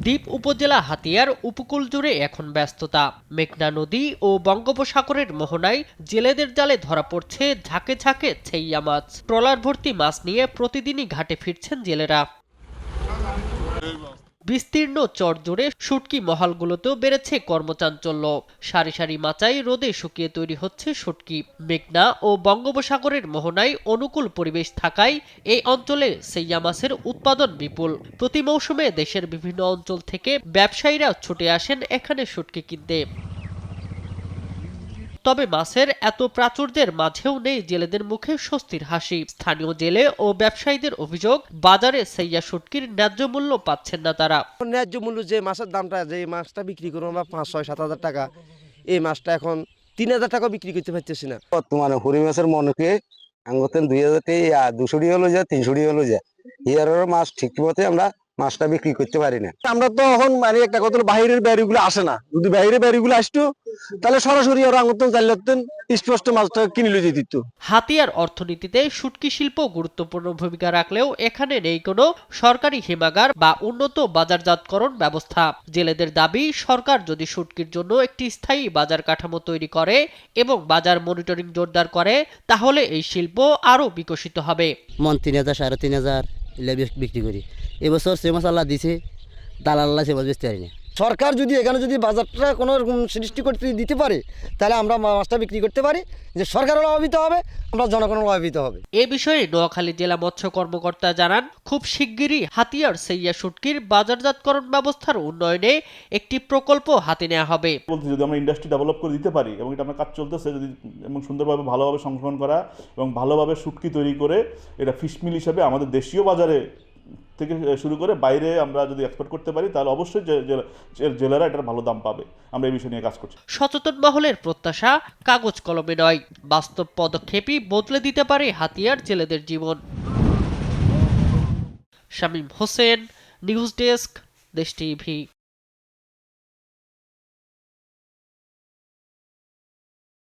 দ্বীপ উপজেলা হাতিয়ার উপকূল জুড়ে এখন ব্যস্ততা। মেঘনা নদী ও বঙ্গোপসাগরের মোহনায় জেলেদের জালে ধরা পড়ছে ঝাঁকে ঝাঁকে ছেইয়া মাছ। ট্রলার ভর্তি মাছ নিয়ে প্রতিদিনই ঘাটে ফিরছেন জেলেরা। বিস্তীর্ণ চর জুড়ে শুটকি মহালগুলোতেও বেড়েছে কর্মচাঞ্চল্য। সারি সারি মাচায় রোদে শুকিয়ে তৈরি হচ্ছে শুটকি। মেঘনা ও বঙ্গোপসাগরের মোহনায় অনুকূল পরিবেশ থাকায় এই অঞ্চলে সেইয়া মাছের উৎপাদন বিপুল। প্রতি মৌসুমে দেশের বিভিন্ন অঞ্চল থেকে ব্যবসায়ীরা ছুটে আসেন এখানে শুটকি কিনতে। তবে মাছের এত প্রাচুর্যের মাঝেও নেই জেলেদের মুখে স্বস্তির হাসি। স্থানীয় জেলে ও ব্যবসায়ীদের অভিযোগ, বাজারে সেইয়া শুটকির ন্যায্য মূল্য পাচ্ছেন না তারা। ন্যায্য মূল্য যে মাছের দামটা, যে মাছটা বিক্রি করবো আমরা 5-6-7 হাজার টাকা, এই মাছটা এখন 3,000 টাকা বিক্রি করতে পারতেছি না। বর্তমানে হরি মাছের মনকে আঙ্গতেন 2,000 200 হলো যায়, 300 হলো যায়। ইয়ারের মাছ ঠিক মতে আমরা মাছটা বিক্রি করতে পারি না। আমরা তো এখন মানে একটা কথা হলো, বাইরের ব্যারিগুলো আসে না। যদি বাইরের ব্যারিগুলো আসতো তাহলে সরাসরি আর আঙ্গতন চাইলেন স্পষ্ট মাছটা কিনে লিয়ে দিত। হাতিয়ার অর্থনীতিতে শুটকি শিল্প গুরুত্বপূর্ণ ভূমিকা রাখলেও এখানে নেই কোনো সরকারি হিমাগার বা উন্নত বাজারজাতকরণ ব্যবস্থা। জেলেদের দাবি, সরকার যদি শুটকির জন্য একটি স্থায়ী বাজার কাঠামো তৈরি করে এবং বাজার মনিটরিং জোরদার করে, তাহলে এই শিল্প আরও বিকশিত হবে। মন 3,000 3,500 বিক্রি করি। এবছর সে মাছ আল্লাহ দিছে, দালাল্লাহ সে মাছ বেচতে পারি না। সরকার যদি এখানে যদি বাজারটা কোনো রকম সৃষ্টি করতে দিতে পারে, তাহলে আমরা মাছটা বিক্রি করতে পারি। যে সরকারও লাভান্বিত হবে, আমরা জনগণও লাভান্বিত হবে। এ বিষয়ে নোয়াখালী জেলা মৎস্য কর্মকর্তা জানান, খুব শিগগিরই হাতিয়ার সেইয়া শুটকির বাজারজাতকরণ ব্যবস্থার উন্নয়নে একটি প্রকল্প হাতে নেওয়া হবে। যদি আমরা ইন্ডাস্ট্রি ডেভেলপ করে দিতে পারি, এবং এটা আমার কাজ চলতেছে, যদি এবং সুন্দরভাবে ভালোভাবে সংরক্ষণ করা এবং ভালোভাবে শুটকি তৈরি করে এটা ফিশ মিল হিসেবে আমাদের দেশীয় বাজারে থেকে শুরু করে বাইরে আমরা যদি এক্সপোর্ট করতে পারি, তাহলে অবশ্যই জেলেরা এটার ভালো দাম পাবে। আমরা এই বিষয় নিয়ে কাজ করছি। সচেতন মহলের প্রত্যাশা, কাগজ কলমে নয়, বাস্তব পদক্ষেপই বদলে দিতে পারে হাতিয়ার জেলেদের জীবন। শামীম হোসেন, নিউজ ডেস্ক, দেশ টিভি।